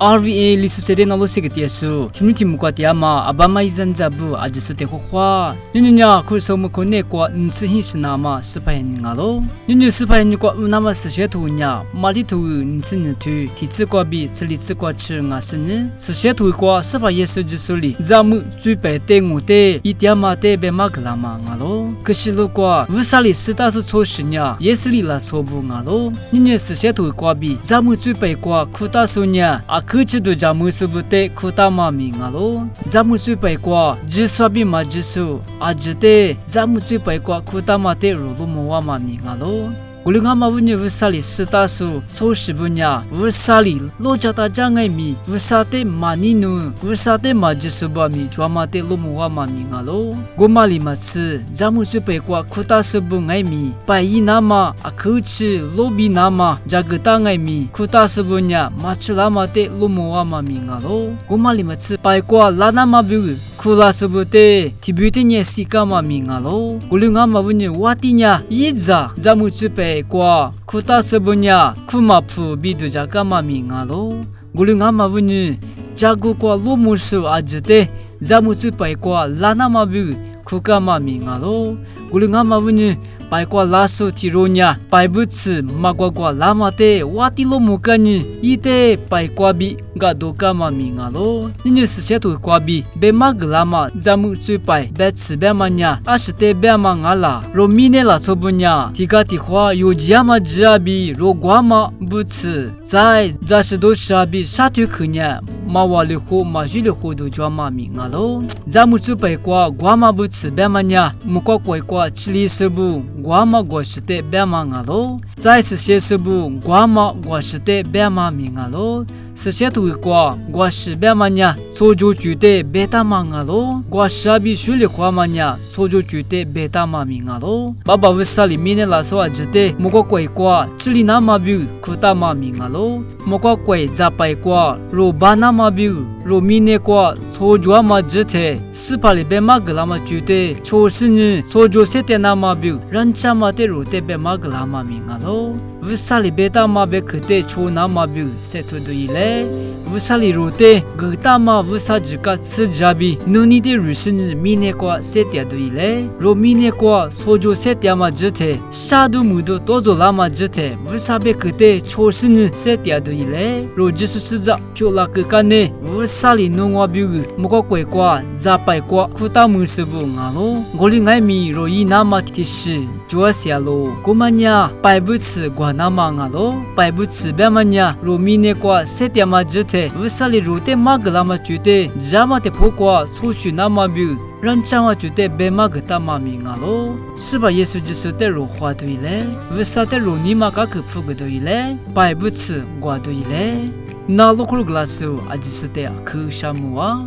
RVA 里苏塞的那罗些个点数，听你听不过点嘛，阿爸妈一阵子不，阿就是得花花。你呀，可是我们国内过，次hin是那么18年咯。你18年过，那么4些图呀，马里图次呢图，提次过比，这里次过吃啊是呢，4些图过18也是就是里，咱们最白的我的，一点嘛的别嘛个啦嘛咯。可是如果乌沙里4大数措施呀，也是里啦说不啊咯。你4些图过比，咱们最白过苦大数呀，啊。可是都咱们是不得苦大嘛命啊咯，咱们最白过，只说比嘛只说，啊只得咱们最白过苦大嘛得路路么哇嘛命啊咯。我们嘛问你乌沙里4大数措施不呀？乌沙里罗家大家爱米，乌沙的嘛尼努，乌沙的嘛只说吧米，抓嘛得路么哇嘛命啊咯。我嘛里嘛吃，咱们最白过苦大是不爱米，白一那么啊可吃罗比那么，这个大爱米苦大是不呀？嘛吃那么得路么哇嘛命啊咯。我嘛里嘛吃白过拉那么不。苦拉是不得，提不得你西干嘛命啊咯？我们嘛问你，我的呀，一咋，咱们准备过苦大是不呀？苦嘛不比度家干嘛命啊咯？我们嘛问你，这个过罗木树阿只得，咱们准备过拉那么不苦干嘛命啊咯？我们嘛问你。白过拉手提罗呀，白不吃，马过过拉马的，瓦蒂罗木干呢，一得白过比，噶多干嘛命啊咯？你4些图过比，别马个拉马，咱们最白，别吃别嘛呀，阿是得别嘛阿拉，罗米内拉错不呀，提个提话有家嘛只阿比，罗瓜嘛不吃，再是都是阿比，啥都可呀。马瓦里湖马许里湖都叫嘛命啊咯，咱们最白过瓜嘛不吃别嘛呀，木瓜怪过吃里是不，瓜嘛瓜是得别嘛啊咯，再是些是不，瓜嘛瓜是得别嘛命啊咯。4些图过，我是别嘛呀，所就觉得别大嘛啊咯，我是阿比水里花嘛呀，所就觉得别大嘛命啊咯。爸爸为啥里面的拉说觉得莫个怪过，这里那么比苦大嘛命啊咯，莫个怪咋白过，罗巴那么比。罗米内过，所就嘛觉得18里别嘛个啦嘛觉得，就是呢，所就些的那么比，人家嘛的罗的别嘛个啦嘛命啊咯。乌沙里别大嘛别可得抽那么比，这都对嘞。乌沙里罗的个大嘛乌沙只个吃家比，努尼的瑞士呢米内过这点对嘞。罗米内过，所就这点嘛觉得，啥都没得多做啦嘛觉得，乌沙别可得就是呢这点对嘞。罗只是实在，就那个干呢。乌沙里弄我比个，莫个怪过，咋白过，苦大没事不啊咯？我哩爱米罗伊那么提示，就些咯。古曼呀，白不吃过那么啊咯，白不吃别曼呀，罗米内过，这点嘛觉得，乌沙里罗的嘛个那么觉得，咋么的破过，出去那么比。人家嘛觉得别嘛个大嘛命啊咯，是吧？耶稣就是得罗花对嘞，为啥得罗尼嘛个克服个对嘞？白不吃瓜对嘞，那罗克格拉苏阿就是得克什么啊？